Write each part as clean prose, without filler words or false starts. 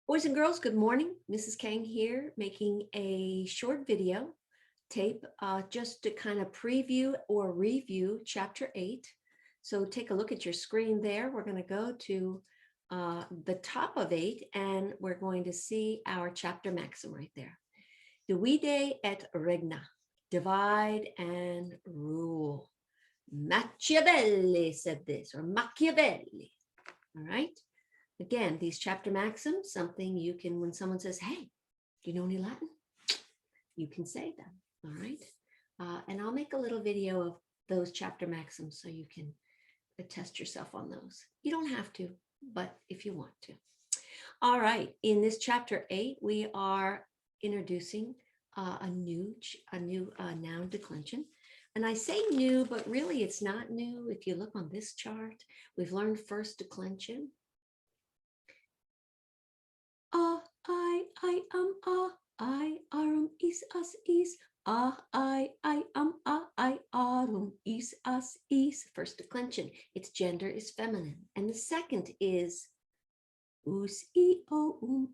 Boys and girls, good morning. Mrs. Kang here, making a short video tape just to kind of preview or review chapter 8. So take a look at your screen there. We're going to go to the top of 8 and we're going to see our chapter maxim right there. Divide et regna, divide and rule. Machiavelli said this, or Machiavelli, all right? Again, these chapter maxims, something you can, when someone says, hey, do you know any Latin? You can say them, all right? And I'll make a little video of those chapter maxims so you can test yourself on those. You don't have to, but if you want to. All right, in this chapter 8, we are introducing a new noun declension. And I say new, but really it's not new. If you look on this chart, we've learned first declension. I, is, us, is, I, arum, is, us, is. First declension, its gender is feminine. And the second is us, o,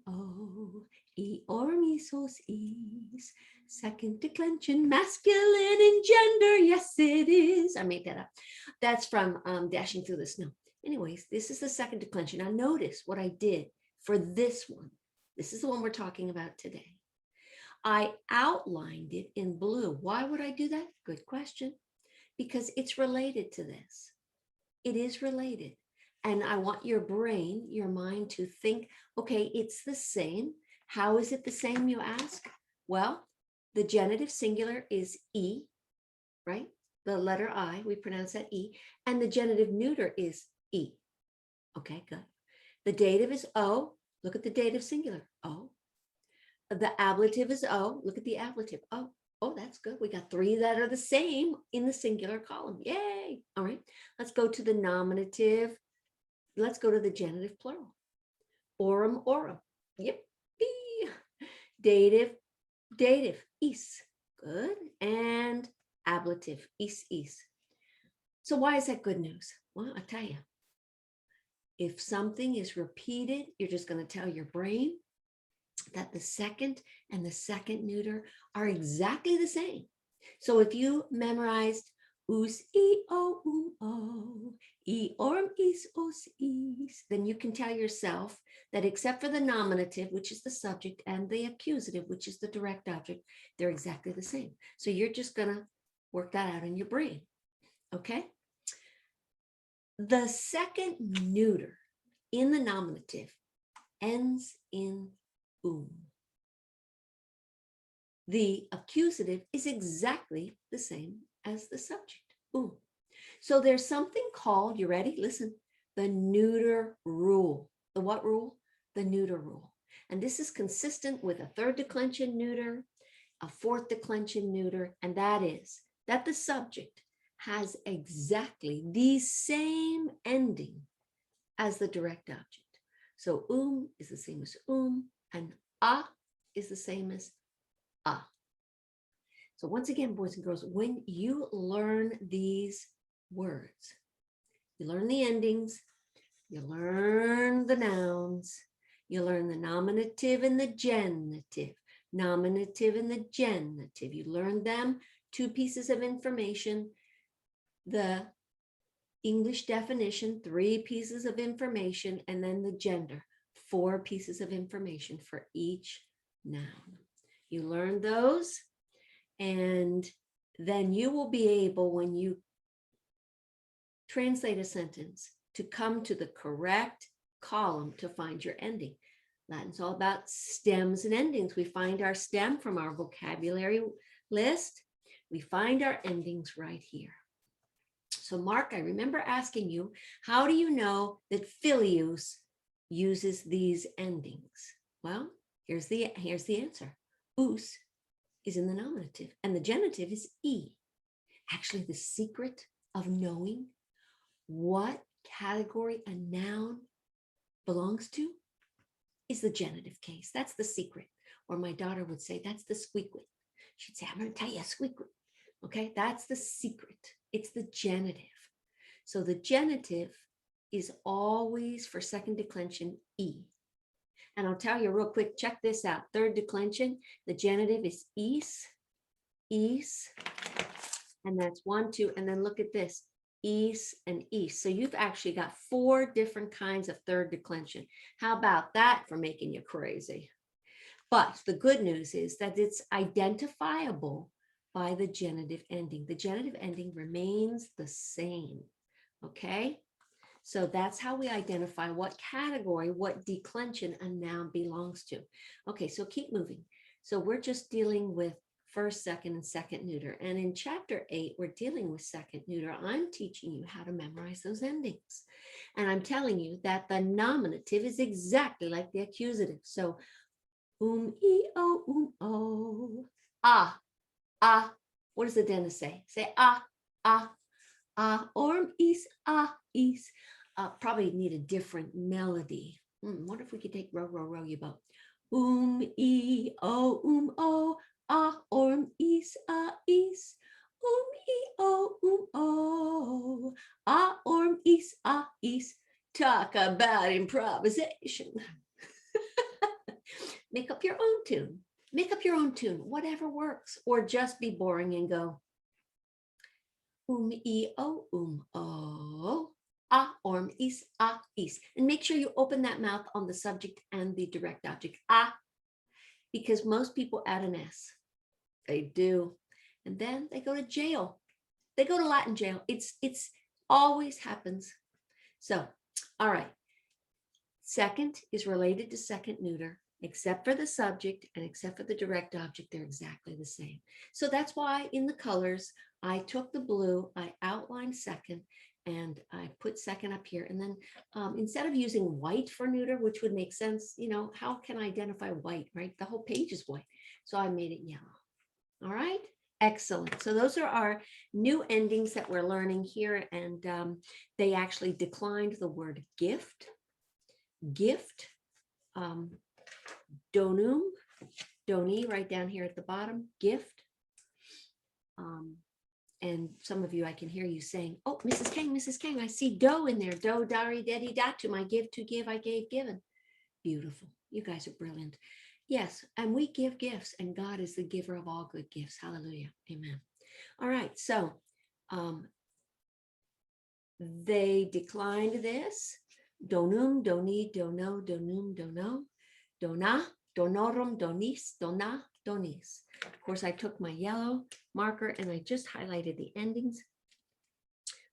orum, is, os, is. Second declension, masculine in gender. Yes, it is. I made that up. That's from Dashing Through the Snow. Anyways, this is the second declension. Now notice what I did for this one. This is the one we're talking about today. I outlined it in blue. Why would I do that? Good question. Because it's related to this. It is related. And I want your brain, your mind to think, okay, it's the same. How is it the same, you ask? Well, the genitive singular is E, right? The letter I, we pronounce that E. And the genitive neuter is E. Okay, good. The dative is O. Look at the dative singular, O. The ablative is O. Look at the ablative, O. Oh, that's good. We got 3 that are the same in the singular column. Yay. All right, let's go to the nominative. Let's go to the genitive plural. Aurum, aurum. Yep. Dative, is. Good. And ablative, is. So why is that good news? Well, I'll tell you. If something is repeated, you're just going to tell your brain that the second and the second neuter are exactly the same. So if you memorized us, o, orum, is, os, is, then you can tell yourself that except for the nominative, which is the subject, and the accusative, which is the direct object, they're exactly the same. So you're just going to work that out in your brain. Okay? The second neuter in the nominative ends in The accusative is exactly the same as the subject, So there's something called, you ready? Listen, the neuter rule. The what rule? The neuter rule. And this is consistent with a third declension neuter, a fourth declension neuter, and that is that the subject has exactly the same ending as the direct object. So is the same as and a is the same as a. So once again, boys and girls, when you learn these words, you learn the endings, you learn the nouns, you learn the nominative and the genitive, nominative and the genitive. You learn them, 2 pieces of information. The English definition, 3 pieces of information, and then the gender, 4 pieces of information for each noun. You learn those, and then you will be able, when you translate a sentence, to come to the correct column to find your ending. Latin's all about stems and endings. We find our stem from our vocabulary list. We find our endings right here. So Mark, I remember asking you, how do you know that Filius uses these endings? Well, here's the answer. Us is in the nominative and the genitive is E. Actually, the secret of knowing what category a noun belongs to is the genitive case. That's the secret. Or my daughter would say, that's the squeaklet. She'd say, I'm going to tell you a squeaklet. Okay, that's the secret. It's the genitive. So the genitive is always, for second declension, E. And I'll tell you real quick, check this out. Third declension, the genitive is is, and that's 1, 2, and then look at this, is and is. So you've actually got 4 different kinds of third declension. How about that for making you crazy? But the good news is that it's identifiable by the genitive ending. The genitive ending remains the same, okay? So that's how we identify what category, what declension a noun belongs to. Okay, so keep moving. So we're just dealing with first, second, and second neuter. And in chapter 8, we're dealing with second neuter. I'm teaching you how to memorize those endings. And I'm telling you that the nominative is exactly like the accusative. So e, o. Ah, ah. What does the dentist say? Say ah, ah, ah. Orm is, ah, is. Probably need a different melody. What if we could take row, row, row your boat? E, o, ah, orm is, ah, is. E, o, ah, orm is, ah, is. Talk about improvisation. Make up your own tune. Make up your own tune, whatever works, or just be boring and go e, o, ah, orm is, ah, is. And make sure you open that mouth on the subject and the direct object, ah, because most people add an S. They do. And then they go to jail. They go to Latin jail. It's always happens. So, all right. Second is related to second neuter. Except for the subject and except for the direct object, they're exactly the same. So that's why in the colors, I took the blue, I outlined second, and I put second up here. And then instead of using white for neuter, which would make sense, you know, how can I identify white, right? The whole page is white. So I made it yellow. All right, excellent. So those are our new endings that we're learning here. And they actually declined the word gift, donum, doni, right down here at the bottom, gift. And some of you, I can hear you saying, oh, Mrs. Kang, I see do in there. Do, dari, dedi, datum. I give, to give, I gave, given. Beautiful. You guys are brilliant. Yes, and we give gifts, and God is the giver of all good gifts. Hallelujah. Amen. All right, so they declined this. Donum, doni, dono, donum, dono, dona, donorum, donis, dona, donis. Of course, I took my yellow marker and I just highlighted the endings.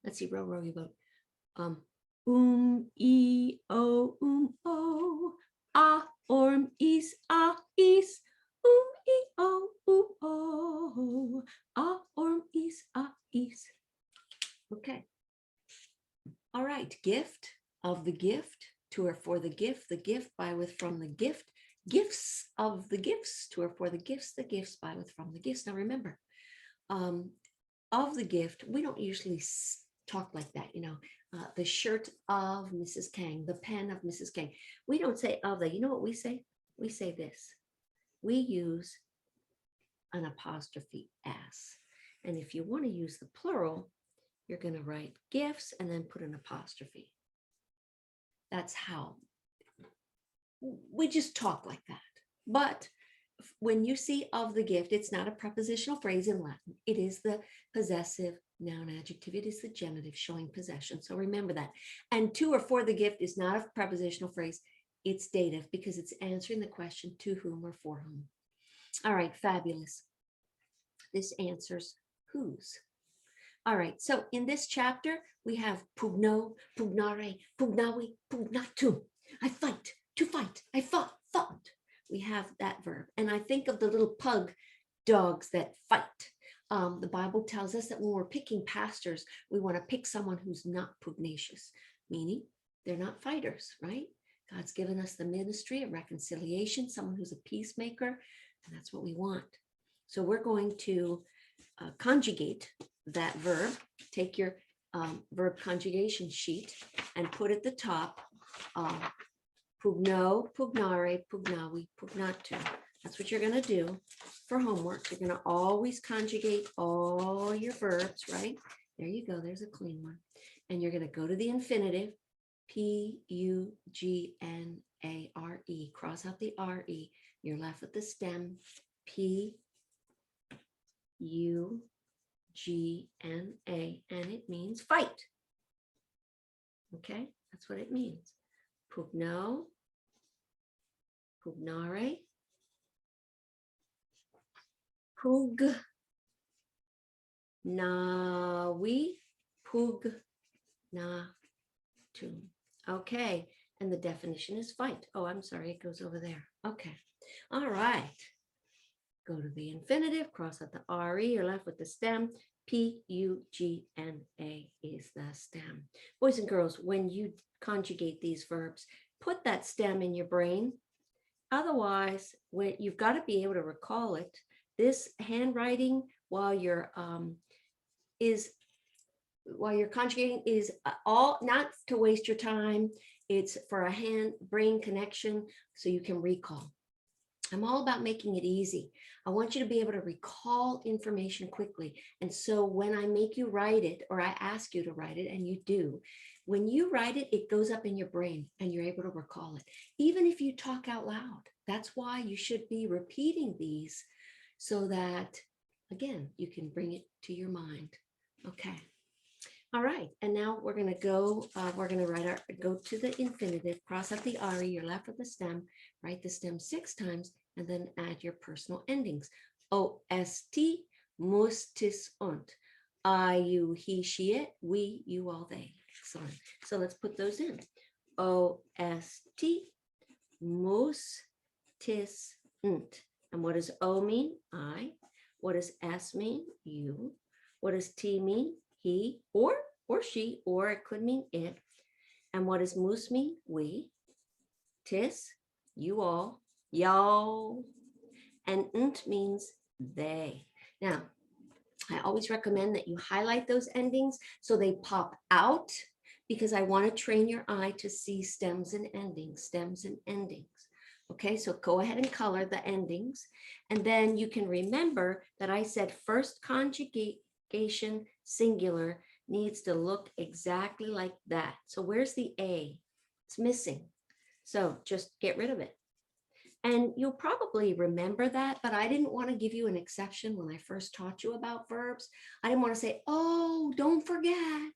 Let's see, row, row, you vote. E, o, ah, orm, is, ah, is. E, o, ah, orm, is, ah, is. Okay. All right, gift, of the gift, to or for the gift, by, with, from the gift, gifts of the gifts, to or for the gifts, by, with, from the gifts. Now remember, of the gift, we don't usually talk like that, you know, the shirt of Mrs. Kang, the pen of Mrs. Kang. We don't say of the, you know what we say? We say this. We use an apostrophe s. And if you want to use the plural, you're going to write gifts and then put an apostrophe. That's how we just talk like that. But when you see of the gift, it's not a prepositional phrase in Latin. It is the possessive noun adjective. It is the genitive showing possession. So remember that. And to or for the gift is not a prepositional phrase. It's dative because it's answering the question to whom or for whom. All right, fabulous. This answers whose. All right, so in this chapter, we have pugno, pugnare, pugnawi, pugnatum. I fight, to fight, I fought. We have that verb. And I think of the little pug dogs that fight. The Bible tells us that when we're picking pastors, we want to pick someone who's not pugnacious, meaning they're not fighters, right? God's given us the ministry of reconciliation, someone who's a peacemaker, and that's what we want. So we're going to conjugate that verb. Take your verb conjugation sheet and put at the top pugno, pugnare, pugnawi, pugnatu. That's what you're going to do for homework. You're going to always conjugate all your verbs, right? There you go. There's a clean one. And you're going to go to the infinitive, P-U-G-N-A-R-E, cross out the R-E. You're left with the stem, P, U, G, N, A, and it means fight. Okay, that's what it means. Pugno, pugnare, pug, na, we, pug, na, tum. Okay, and the definition is fight. Oh, I'm sorry, it goes over there. Okay, all right. Go to the infinitive, cross out the R-E, you're left with the stem. P-U-G-N-A is the stem. Boys and girls, when you conjugate these verbs, put that stem in your brain. Otherwise, you've got to be able to recall it. This handwriting while you're conjugating is all not to waste your time. It's for a hand-brain connection so you can recall. I'm all about making it easy. I want you to be able to recall information quickly. And so when I make you write it, or I ask you to write it, and you do, when you write it, it goes up in your brain and you're able to recall it. Even if you talk out loud, that's why you should be repeating these so that, again, you can bring it to your mind. Okay. All right, and now we're going to go, go to the infinitive, cross out the R-E, you're left with the stem, write the stem 6 times, and then add your personal endings. O-S-T, mus, tis, und. I, you, he, she, it, we, you, all, they. Excellent. So let's put those in. O-S-T, mus, tis, und. And what does O mean? I. What does S mean? You. What does T mean? He or she, or it could mean it. And what does mus mean? We. Tis, you all, y'all. And unt means they. Now, I always recommend that you highlight those endings so they pop out, because I want to train your eye to see stems and endings, stems and endings. Okay, so go ahead and color the endings. And then you can remember that I said first conjugation singular needs to look exactly like that. So where's the A? It's missing. So just get rid of it. And you'll probably remember that, but I didn't want to give you an exception when I first taught you about verbs. I didn't want to say, oh, don't forget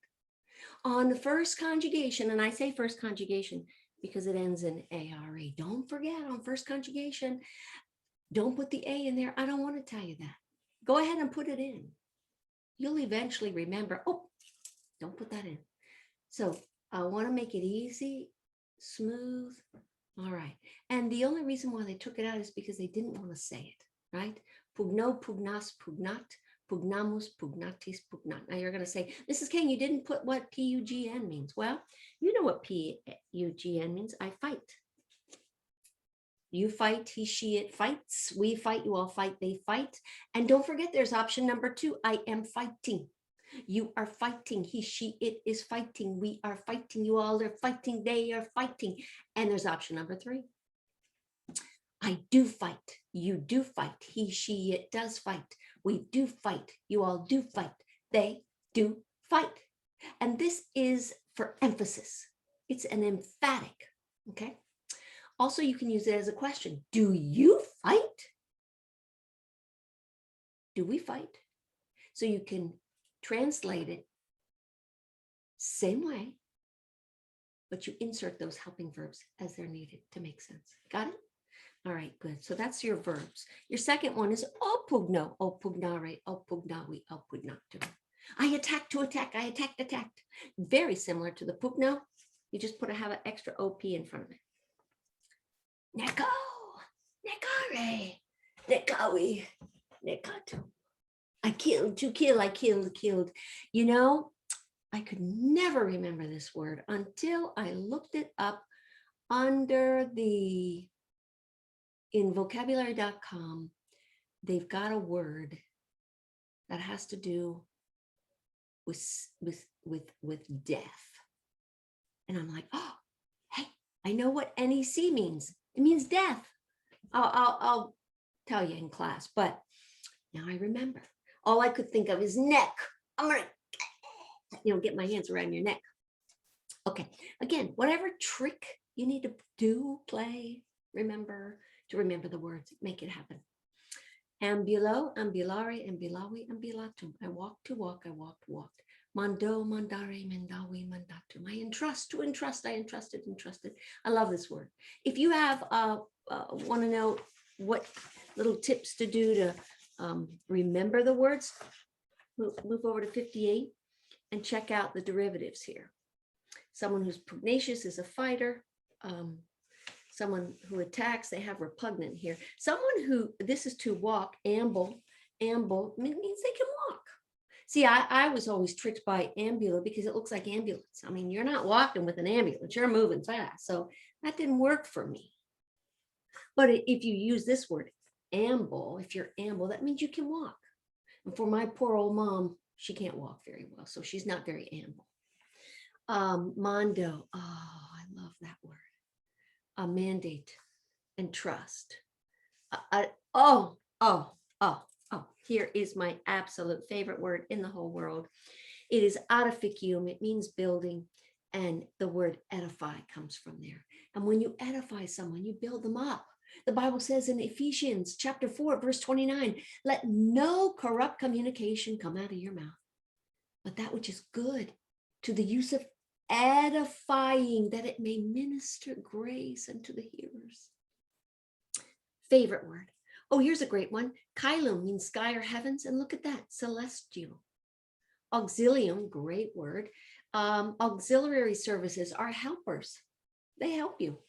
on the first conjugation. And I say first conjugation because it ends in A-R-E. Don't forget on first conjugation, don't put the A in there. I don't want to tell you that. Go ahead and put it in. You'll eventually remember, oh, don't put that in. So I want to make it easy, smooth. All right. And the only reason why they took it out is because they didn't want to say it, right? Pugno, pugnas, pugnat, pugnamus, pugnatis, pugnat. Now you're going to say, Mrs. King, you didn't put what P-U-G-N means. Well, you know what P-U-G-N means. I fight. You fight, he, she, it fights. We fight, you all fight, they fight. And don't forget there's option number 2. I am fighting. You are fighting. He, she, it is fighting. We are fighting. You all are fighting. They are fighting. And there's option number 3. I do fight. You do fight. He, she, it does fight. We do fight. You all do fight. They do fight. And this is for emphasis. It's an emphatic. Okay. Also, you can use it as a question. Do you fight? Do we fight? So you can translate it same way, but you insert those helping verbs as they're needed to make sense. Got it? All right, good. So that's your verbs. Your second one is opugno, opugnare, opugnawi, opugnatum. I attack to attack. I attacked, attacked. Very similar to the pugno. You just have an extra OP in front of it. Neko, nekare, nekawi, nekatu. I killed, to kill, I killed. You know, I could never remember this word until I looked it up under in vocabulary.com. They've got a word that has to do with death. And I'm like, oh, hey, I know what NEC means. It means death. I'll tell you in class, but now I remember. All I could think of is neck. I'm gonna, get my hands around your neck. Okay, again, whatever trick you need to do, play, remember the words, make it happen. Ambulo, ambulare, ambulawi, ambulatum. I walked to walk, I walked. Mando, mandare, mandawi, mandatum. I entrust, to entrust, I entrusted. I love this word. If you have want to know what little tips to do to remember the words, move over to 58 and check out the derivatives here. Someone who's pugnacious is a fighter. Someone who attacks, they have repugnant here. Someone who, this is to walk, amble means they can walk. See, I was always tricked by ambulance because it looks like ambulance. I mean, you're not walking with an ambulance, you're moving fast. So that didn't work for me. But if you use this word, amble, if you're amble, that means you can walk. And for my poor old mom, she can't walk very well, so she's not very amble. Mondo, oh, I love that word. A mandate and trust. Here is my absolute favorite word in the whole world. It is edificium. It means building, and the word edify comes from there. And when you edify someone, you build them up. The Bible says in Ephesians chapter 4, verse 29, let no corrupt communication come out of your mouth, but that which is good to the use of edifying, that it may minister grace unto the hearers. Favorite word. Oh, here's a great one. Kailum means sky or heavens. And look at that, celestial. Auxilium, great word. Auxiliary services are helpers. They help you.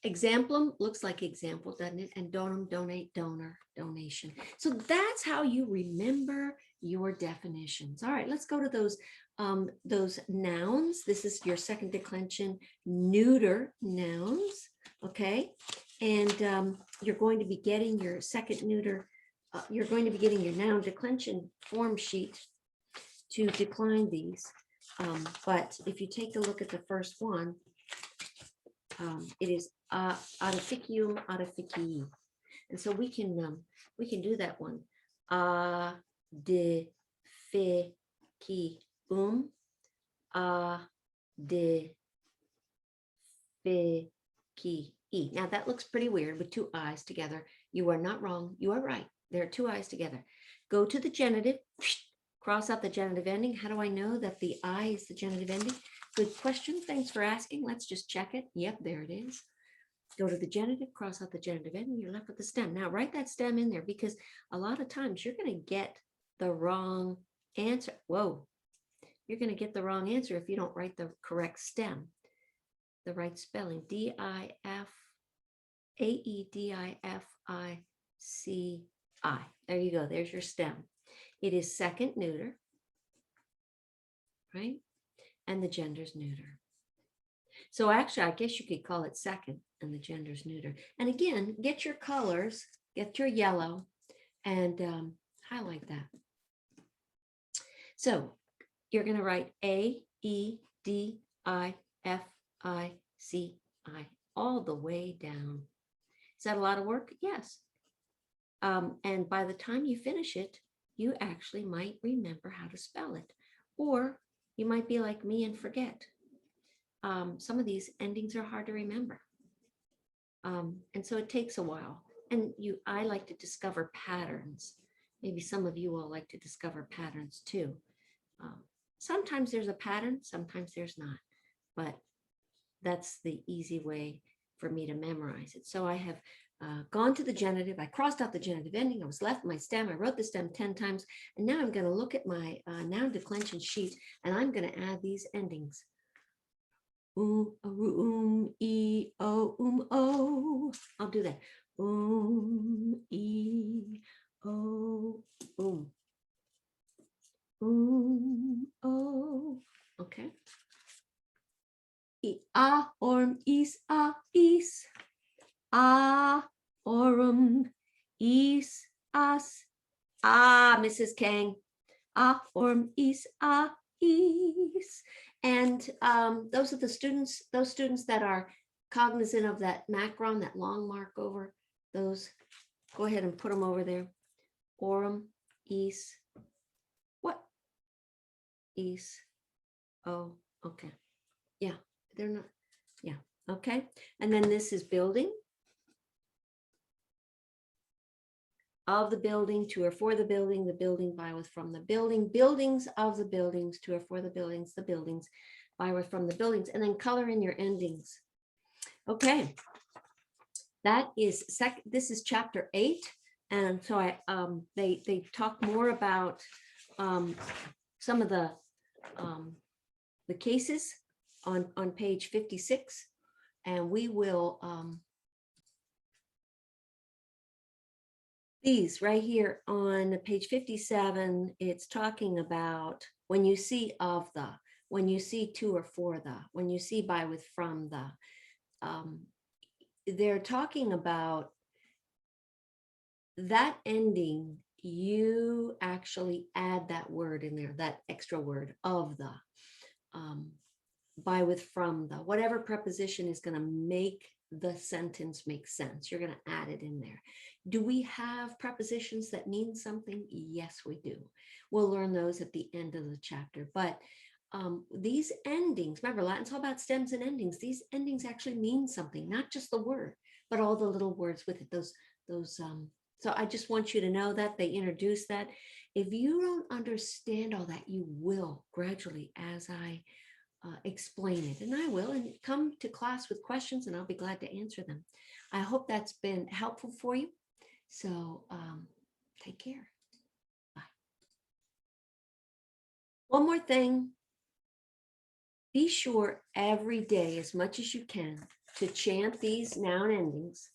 Exemplum looks like example, doesn't it? And donum, donate, donor, donation. So that's how you remember your definitions. All right, let's go to those nouns. This is your second declension neuter nouns, okay? And you're going to be getting your second neuter, you're going to be getting your noun declension form sheet to decline these. But if you take a look at the first one, it is edificium, edificii. And so we can do that one. Edificium, edificii. Now that looks pretty weird with two I's together. You are not wrong. You are right. There are two I's together. Go to the genitive, cross out the genitive ending. How do I know that the I is the genitive ending? Good question. Thanks for asking. Let's just check it. Yep, there it is. Go to the genitive, cross out the genitive ending. You're left with the stem. Now write that stem in there because a lot of times you're going to get the wrong answer. Whoa. You're going to get the wrong answer if you don't write the correct stem. The right spelling, D-I-F-A-E-D-I-F-I-C-I. There you go. There's your stem. It is second neuter, right? And the gender's neuter. So actually, I guess you could call it second and the gender's neuter. And again, get your colors, get your yellow, and highlight that. So you're going to write A-E-D-I-F-I-C-I all the way down. Is that a lot of work? Yes. And by the time you finish it, you actually might remember how to spell it. Or you might be like me and forget. Some of these endings are hard to remember. And so it takes a while. And I like to discover patterns. Maybe some of you all like to discover patterns too. Sometimes there's a pattern, sometimes there's not. But that's the easy way for me to memorize it. So I have gone to the genitive. I crossed out the genitive ending. I was left my stem. I wrote the stem 10 times. And now I'm going to look at my noun declension sheet, and I'm going to add these endings. O. I'll do that. E, O, O. Okay. A, orm, is, is. A, orum, is, as. Mrs. Kang. A, orm, is, is. And those are the students, those students that are cognizant of that macron, that long mark over those. Go ahead and put them over there. Orum, is, what? Is, oh, okay. Yeah, they're not, yeah, okay. And then this is building. of the building, to or for the building by, with, from the building, buildings of the buildings, to or for the buildings by, with, from the buildings, and then color in your endings. Okay, that is this is chapter 8, and so they talk more about some of the cases on page 56, and we will these right here on page 57. It's talking about when you see of the, when you see to or for the, when you see by, with, from the. They're talking about that ending. You actually add that word in there, that extra word of the, by, with, from the, whatever preposition is going to make the sentence make sense. You're going to add it in there. Do we have prepositions that mean something? Yes, we do. We'll learn those at the end of the chapter. But these endings, remember, Latin's all about stems and endings. These endings actually mean something, not just the word, but all the little words with it. So I just want you to know that they introduce that. If you don't understand all that, you will gradually as I explain it, and I will, and come to class with questions and I'll be glad to answer them. I hope that's been helpful for you. So take care. Bye. One more thing. Be sure every day, as much as you can, to chant these noun endings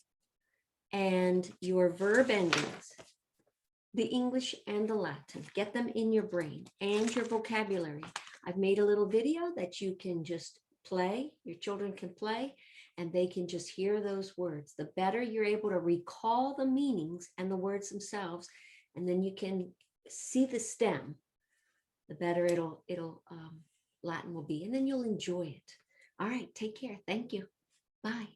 and your verb endings, the English and the Latin. Get them in your brain and your vocabulary. I've made a little video that you can just play, your children can play, and they can just hear those words. The better you're able to recall the meanings and the words themselves, and then you can see the stem, the better Latin will be, and then you'll enjoy it. All right, take care. Thank you. Bye.